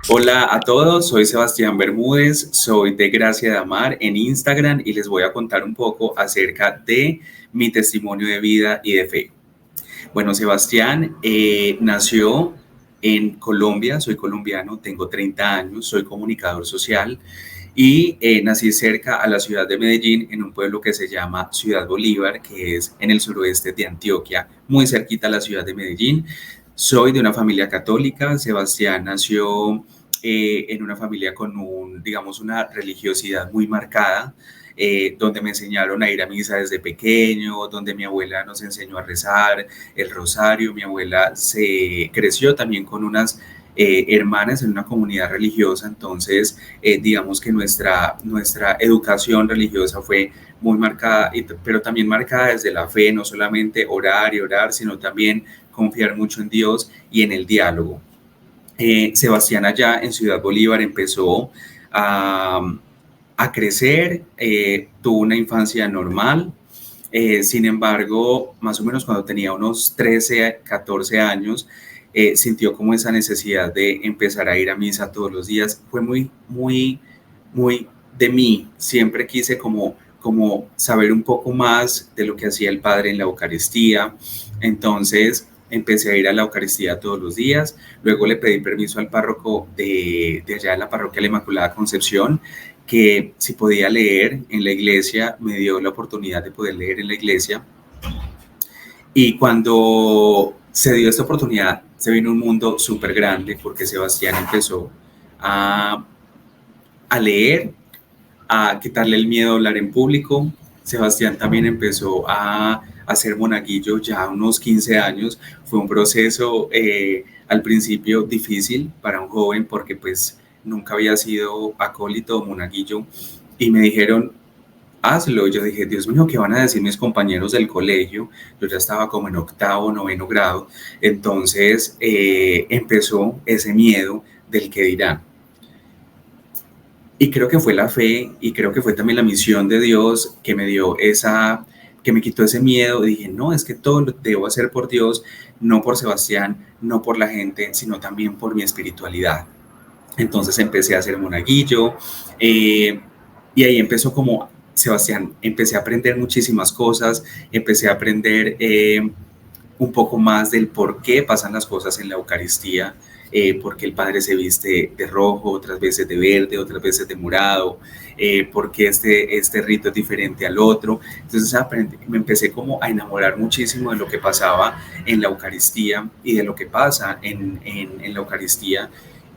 Hola a todos, soy Sebastián Bermúdez, soy de Gracia de Amar en Instagram y les voy a contar un poco acerca de mi testimonio de vida y de fe. Bueno, Sebastián nació en Colombia, soy colombiano, tengo 30 años, soy comunicador social y nací cerca a la ciudad de Medellín, en un pueblo que se llama Ciudad Bolívar, que es en el suroeste de Antioquia, muy cerquita a la ciudad de Medellín. Soy de una familia católica. Sebastián nació en una familia con digamos, una religiosidad muy marcada, donde me enseñaron a ir a misa desde pequeño, donde mi abuela nos enseñó a rezar el rosario. Mi abuela se creció también con unas hermanas en una comunidad religiosa. Entonces digamos que nuestra educación religiosa fue muy marcada, pero también marcada desde la fe, no solamente orar y orar, sino también confiar mucho en Dios y en el diálogo. Sebastián allá en Ciudad Bolívar empezó a, a crecer, tuvo una infancia normal. Sin embargo, más o menos cuando tenía unos 13, 14 años, sintió como esa necesidad de empezar a ir a misa todos los días. Fue muy de mí. Siempre quise como saber un poco más de lo que hacía el Padre en la Eucaristía. Entonces empecé a ir a la Eucaristía todos los días. Luego le pedí permiso al párroco de allá de la parroquia de la Inmaculada Concepción, que si podía leer en la iglesia. Me dio la oportunidad de poder leer en la iglesia. Y cuando se dio esta oportunidad, se vino un mundo súper grande, porque Sebastián empezó a, a leer, a quitarle el miedo a hablar en público. Sebastián también empezó a hacer monaguillo ya a unos 15 años. Fue un proceso al principio difícil para un joven, porque pues nunca había sido acólito o monaguillo, y me dijeron, hazlo. Yo dije, Dios mío, ¿qué van a decir mis compañeros del colegio? Yo ya estaba como en octavo, noveno grado. Entonces empezó ese miedo del que dirán. Y creo que fue la fe, y creo que fue también la misión de Dios que me dio que me quitó ese miedo. Y dije, no, es que todo lo debo hacer por Dios, no por Sebastián, no por la gente, sino también por mi espiritualidad. Entonces empecé a hacer monaguillo, eh, y ahí empezó como Sebastián, empecé a aprender muchísimas cosas. Empecé a aprender un poco más del por qué pasan las cosas en la Eucaristía, porque el Padre se viste de rojo, otras veces de verde, otras veces de morado, porque este rito es diferente al otro. Entonces me empecé como a enamorar muchísimo de lo que pasaba en la Eucaristía y de lo que pasa en la Eucaristía.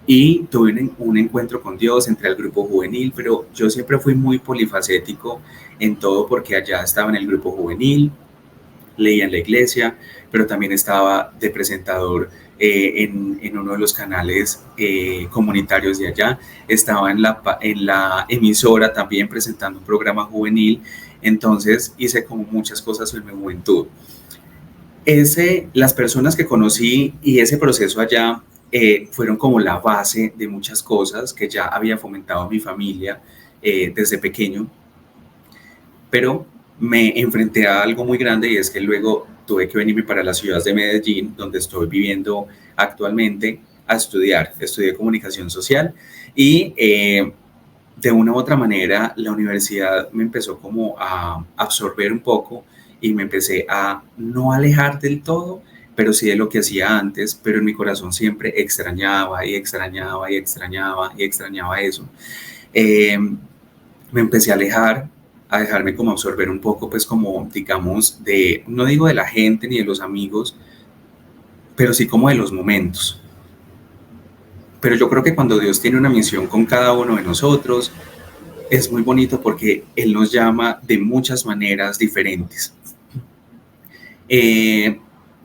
Y tuve un encuentro con Dios, entré al grupo juvenil, pero yo siempre fui muy polifacético en todo, porque allá estaba en el grupo juvenil, leía en la iglesia, pero también estaba de presentador en uno de los canales comunitarios de allá. Estaba en la emisora también presentando un programa juvenil. Entonces hice como muchas cosas en mi juventud. Las personas que conocí y ese proceso allá fueron como la base de muchas cosas que ya había fomentado mi familia desde pequeño. Pero me enfrenté a algo muy grande, y es que luego tuve que venirme para la ciudad de Medellín, donde estoy viviendo actualmente, a estudiar. Estudié comunicación social y de una u otra manera la universidad me empezó como a absorber un poco, y me empecé a no alejar del todo, pero sí de lo que hacía antes. Pero en mi corazón siempre extrañaba y extrañaba y extrañaba y extrañaba eso. Eh, Me empecé a alejar, a dejarme como absorber un poco, pues como digamos, no digo de la gente ni de los amigos, pero sí como de los momentos. Pero yo creo que cuando Dios tiene una misión con cada uno de nosotros, es muy bonito, porque Él nos llama de muchas maneras diferentes. Eh,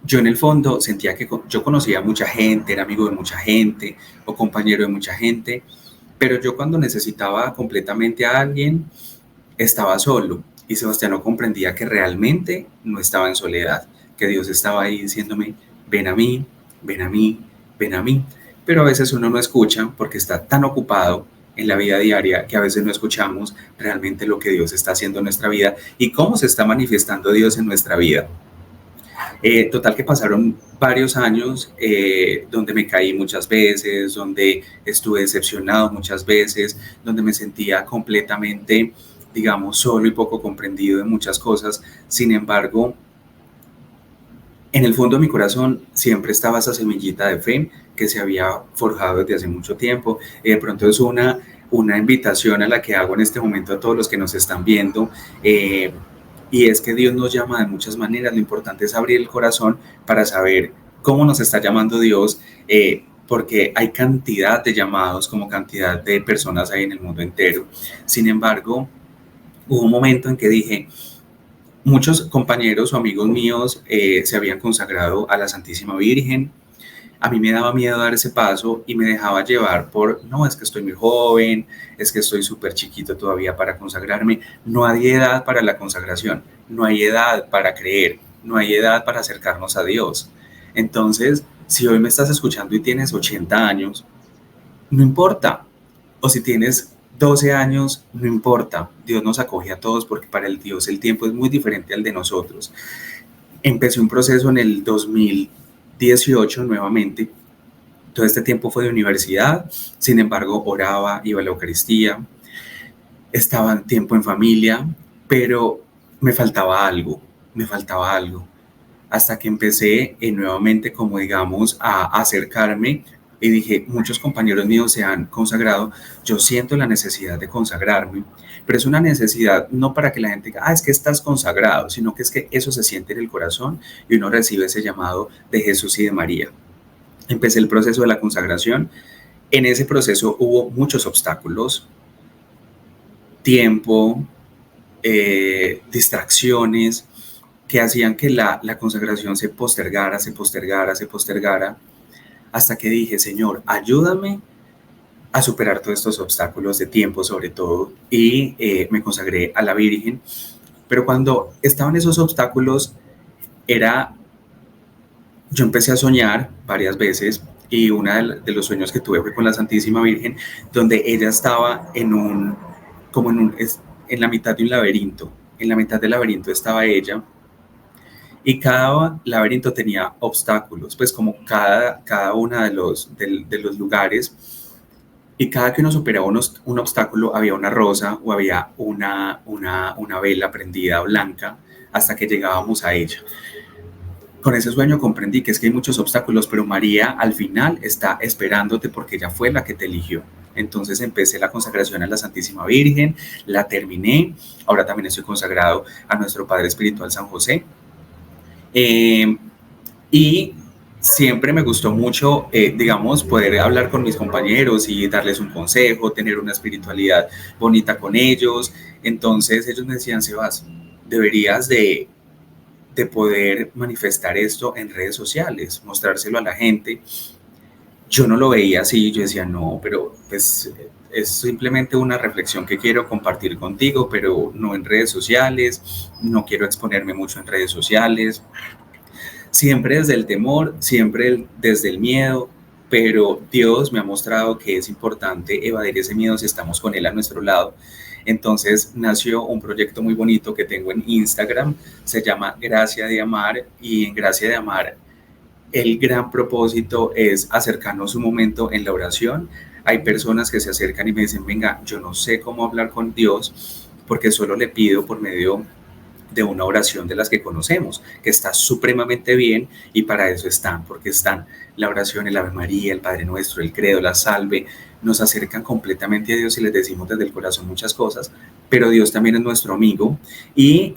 yo en el fondo sentía que yo conocía a mucha gente, era amigo de mucha gente o compañero de mucha gente, pero yo cuando necesitaba completamente a alguien, estaba solo. Y Sebastián no comprendía que realmente no estaba en soledad, que Dios estaba ahí diciéndome, ven a mí, ven a mí, ven a mí. Pero a veces uno no escucha, porque está tan ocupado en la vida diaria, que a veces no escuchamos realmente lo que Dios está haciendo en nuestra vida y cómo se está manifestando Dios en nuestra vida. Total que pasaron varios años donde me caí muchas veces, donde estuve decepcionado muchas veces, donde me sentía completamente, digamos, solo y poco comprendido de muchas cosas. Sin embargo, en el fondo de mi corazón siempre estaba esa semillita de fe que se había forjado desde hace mucho tiempo. Y de pronto es una invitación a la que hago en este momento a todos los que nos están viendo. eh, y es que Dios nos llama de muchas maneras. Lo importante es abrir el corazón para saber cómo nos está llamando Dios, porque hay cantidad de llamados como cantidad de personas hay en el mundo entero. Sin embargo, hubo un momento en que dije, muchos compañeros o amigos míos se habían consagrado a la Santísima Virgen. A mí me daba miedo dar ese paso y me dejaba llevar por, no, es que estoy muy joven, es que estoy súper chiquito todavía para consagrarme. No hay edad para la consagración, no hay edad para creer, no hay edad para acercarnos a Dios. Entonces, si hoy me estás escuchando y tienes 80 años, no importa. O si tienes 12 años, no importa. Dios nos acoge a todos porque para el Dios el tiempo es muy diferente al de nosotros. Empecé un proceso en el 2018 nuevamente. Todo este tiempo fue de universidad, sin embargo oraba, iba a la Eucaristía, estaba tiempo en familia, pero me faltaba algo, me faltaba algo. Hasta que empecé nuevamente, como digamos, a acercarme y dije, muchos compañeros míos se han consagrado, yo siento la necesidad de consagrarme, pero es una necesidad no para que la gente diga, es que estás consagrado, sino que es que eso se siente en el corazón y uno recibe ese llamado de Jesús y de María. Empecé el proceso de la consagración. En ese proceso hubo muchos obstáculos, tiempo, distracciones, que hacían que la consagración se postergara, se postergara, se postergara, hasta que dije, Señor, ayúdame a superar todos estos obstáculos de tiempo sobre todo, y me consagré a la Virgen. Pero cuando estaban esos obstáculos, era, yo empecé a soñar varias veces, y uno de los sueños que tuve fue con la Santísima Virgen, donde ella estaba como en la mitad de un laberinto. En la mitad del laberinto estaba ella, y cada laberinto tenía obstáculos, pues como cada uno de los lugares, y cada que uno superaba un obstáculo había una rosa o había una vela prendida blanca hasta que llegábamos a ella. Con ese sueño comprendí que es que hay muchos obstáculos, pero María al final está esperándote porque ella fue la que te eligió. Entonces empecé la consagración a la Santísima Virgen, la terminé, ahora también estoy consagrado a nuestro Padre Espiritual San José. Y siempre me gustó mucho, digamos, poder hablar con mis compañeros y darles un consejo, tener una espiritualidad bonita con ellos. Entonces ellos me decían, Sebas, deberías de poder manifestar esto en redes sociales, mostrárselo a la gente. Yo no lo veía así, yo decía, no, pero pues es simplemente una reflexión que quiero compartir contigo, pero no en redes sociales, no quiero exponerme mucho en redes sociales, siempre desde el temor, siempre desde el miedo, pero Dios me ha mostrado que es importante evadir ese miedo si estamos con Él a nuestro lado. Entonces nació un proyecto muy bonito que tengo en Instagram, se llama Gracia de Amar, y en Gracia de Amar el gran propósito es acercarnos un momento en la oración. Hay personas que se acercan y me dicen, venga, yo no sé cómo hablar con Dios porque solo le pido por medio de una oración de las que conocemos, que está supremamente bien, y para eso están, porque están la oración, el Ave María, el Padre Nuestro, el Credo, la Salve, nos acercan completamente a Dios y les decimos desde el corazón muchas cosas, pero Dios también es nuestro amigo, y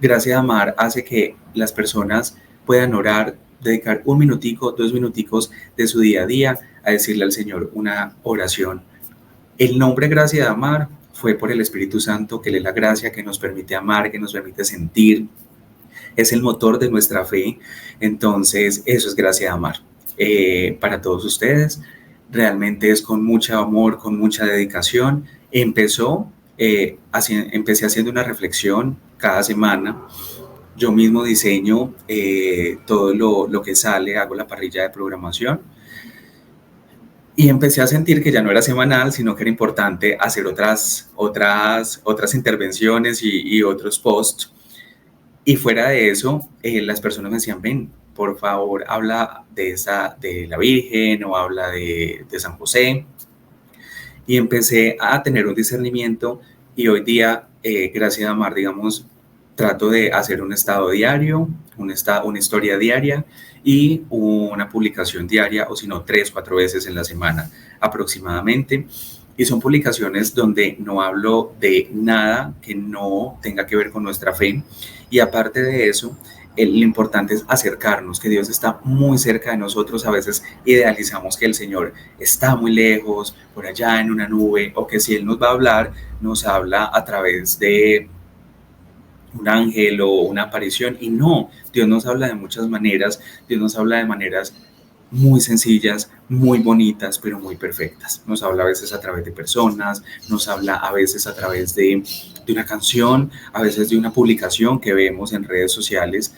Gracia de Amar hace que las personas puedan orar, dedicar un minutico, 2 minuticos de su día a día a decirle al Señor una oración. El nombre Gracia de Amar fue por el Espíritu Santo, que le da la gracia, que nos permite amar, que nos permite sentir. Es el motor de nuestra fe. Entonces, eso es Gracia de Amar. Para todos ustedes, realmente es con mucho amor, con mucha dedicación. Empecé haciendo una reflexión cada semana. Yo mismo diseño todo lo que sale, hago la parrilla de programación. Y empecé a sentir que ya no era semanal, sino que era importante hacer otras intervenciones y otros posts. Y fuera de eso, las personas me decían, ven, por favor, habla de la Virgen o habla de San José. Y empecé a tener un discernimiento y hoy día, gracias a Mar, digamos, trato de hacer un estado diario, una historia diaria y una publicación diaria, o si no, 3, 4 veces en la semana aproximadamente. Y son publicaciones donde no hablo de nada que no tenga que ver con nuestra fe. Y aparte de eso, lo importante es acercarnos, que Dios está muy cerca de nosotros. A veces idealizamos que el Señor está muy lejos, por allá en una nube, o que si Él nos va a hablar, nos habla a través de un ángel o una aparición. Y no, Dios nos habla de muchas maneras. Dios nos habla de maneras muy sencillas, muy bonitas, pero muy perfectas. Nos habla a veces a través de personas, nos habla a veces a través de una canción, a veces de una publicación que vemos en redes sociales.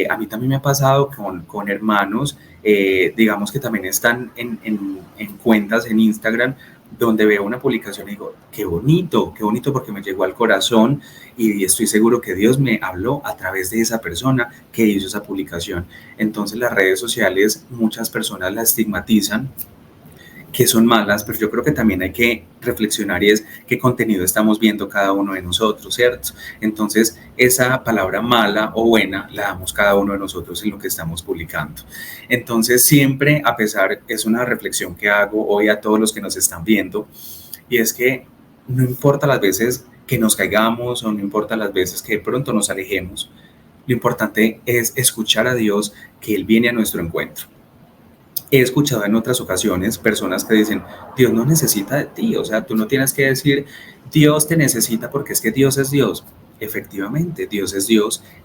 A mí también me ha pasado con hermanos, digamos que también están en cuentas en Instagram, donde veo una publicación y digo, qué bonito porque me llegó al corazón y estoy seguro que Dios me habló a través de esa persona que hizo esa publicación. Entonces las redes sociales, muchas personas las estigmatizan, que son malas, pero yo creo que también hay que reflexionar y es qué contenido estamos viendo cada uno de nosotros, ¿cierto? Entonces, esa palabra mala o buena la damos cada uno de nosotros en lo que estamos publicando. Entonces, siempre, a pesar, es una reflexión que hago hoy a todos los que nos están viendo, y es que no importa las veces que nos caigamos o no importa las veces que de pronto nos alejemos, lo importante es escuchar a Dios, que Él viene a nuestro encuentro. He escuchado en otras ocasiones personas que dicen, Dios no necesita de ti, o sea, tú no tienes que decir, Dios te necesita porque es que Dios es Dios. Efectivamente, Dios,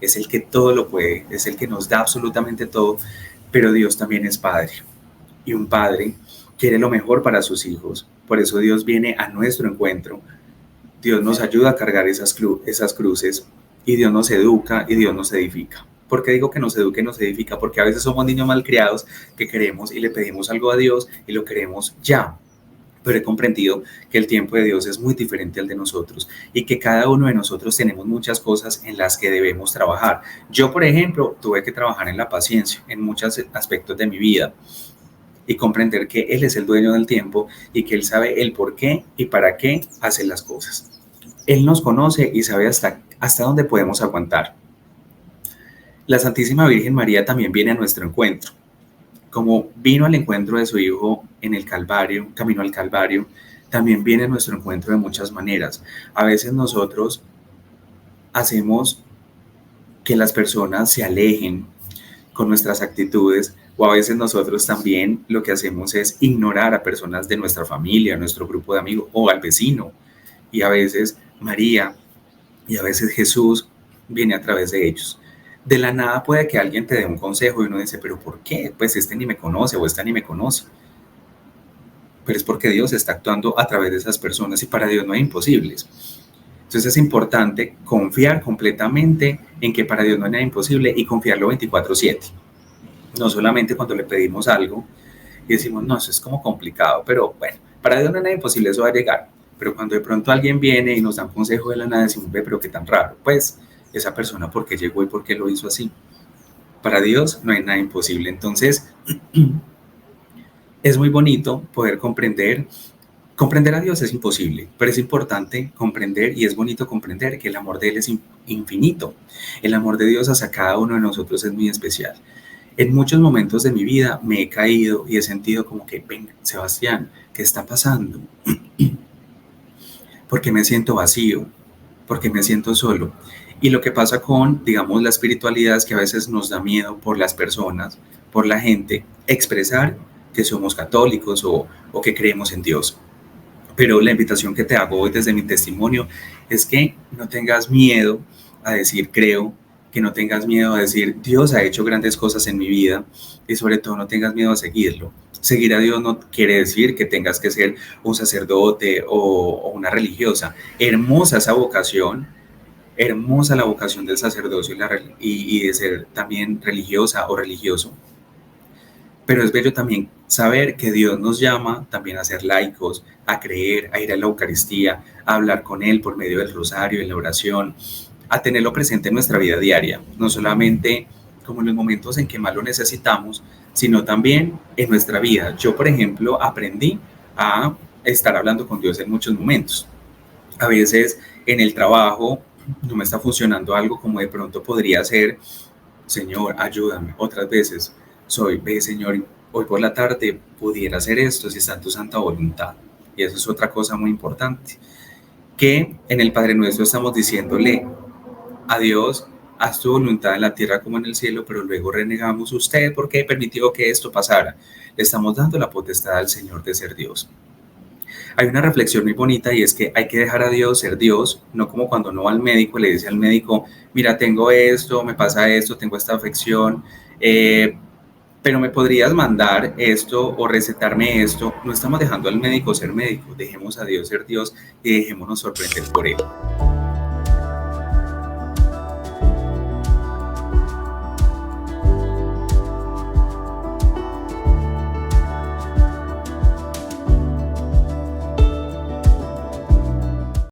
es el que todo lo puede, es el que nos da absolutamente todo, pero Dios también es Padre. Y un Padre quiere lo mejor para sus hijos. Por eso Dios viene a nuestro encuentro. Dios nos ayuda a cargar esas cruces y Dios nos educa y Dios nos edifica. ¿Por qué digo que nos eduque y nos edifica? Porque a veces somos niños malcriados que queremos y le pedimos algo a Dios y lo queremos ya. Pero he comprendido que el tiempo de Dios es muy diferente al de nosotros y que cada uno de nosotros tenemos muchas cosas en las que debemos trabajar. Yo, por ejemplo, tuve que trabajar en la paciencia en muchos aspectos de mi vida y comprender que Él es el dueño del tiempo y que Él sabe el por qué y para qué hace las cosas. Él nos conoce y sabe hasta dónde podemos aguantar. La Santísima Virgen María también viene a nuestro encuentro. Como vino al encuentro de su Hijo en el Calvario, camino al Calvario, también viene a nuestro encuentro de muchas maneras. A veces nosotros hacemos que las personas se alejen con nuestras actitudes, o a veces nosotros también lo que hacemos es ignorar a personas de nuestra familia, a nuestro grupo de amigos o al vecino. Y a veces María y a veces Jesús viene a través de ellos. De la nada puede que alguien te dé un consejo y uno dice, pero ¿por qué? Pues este ni me conoce o esta ni me conoce. Pero es porque Dios está actuando a través de esas personas y para Dios no hay imposibles. Entonces es importante confiar completamente en que para Dios no hay nada imposible y confiarlo 24/7. No solamente cuando le pedimos algo y decimos, no, eso es como complicado, pero bueno, para Dios no hay nada imposible, eso va a llegar. Pero cuando de pronto alguien viene y nos da un consejo de la nada, decimos, ve, pero qué tan raro. Pues esa persona, ¿por qué llegó y por qué lo hizo así? Para Dios no hay nada imposible. Entonces, es muy bonito poder comprender a Dios es imposible, pero es importante comprender y es bonito comprender que el amor de Él es infinito. El amor de Dios hacia cada uno de nosotros es muy especial. En muchos momentos de mi vida me he caído y he sentido como que, venga, Sebastián, ¿qué está pasando? Porque me siento vacío, porque me siento solo. Y lo que pasa con, digamos, la espiritualidad es que a veces nos da miedo por las personas, por la gente, expresar que somos católicos o que creemos en Dios. Pero la invitación que te hago hoy desde mi testimonio es que no tengas miedo a decir creo, que no tengas miedo a decir Dios ha hecho grandes cosas en mi vida y sobre todo no tengas miedo a seguirlo. Seguir a Dios no quiere decir que tengas que ser un sacerdote o una religiosa. Hermosa esa vocación, hermosa la vocación del sacerdocio y de ser también religiosa o religioso. Pero es bello también saber que Dios nos llama también a ser laicos, a creer, a ir a la Eucaristía, a hablar con Él por medio del rosario, en la oración, a tenerlo presente en nuestra vida diaria, no solamente como en los momentos en que más lo necesitamos, sino también en nuestra vida. Yo, por ejemplo, aprendí a estar hablando con Dios en muchos momentos. A veces en el trabajo no me está funcionando algo como de pronto podría ser, Señor, ayúdame. Otras veces ve, Señor, hoy por la tarde pudiera hacer esto si está en tu santa voluntad. Y eso es otra cosa muy importante, que en el Padre Nuestro estamos diciéndole a Dios, haz tu voluntad en la tierra como en el cielo, pero luego renegamos usted porque permitió que esto pasara. Le estamos dando la potestad al Señor de ser Dios. Hay una reflexión muy bonita y es que hay que dejar a Dios ser Dios, no como cuando uno va al médico y le dice al médico, mira, tengo esto, me pasa esto, tengo esta afección, pero me podrías mandar esto o recetarme esto. No estamos dejando al médico ser médico, dejemos a Dios ser Dios y dejémonos sorprender por él.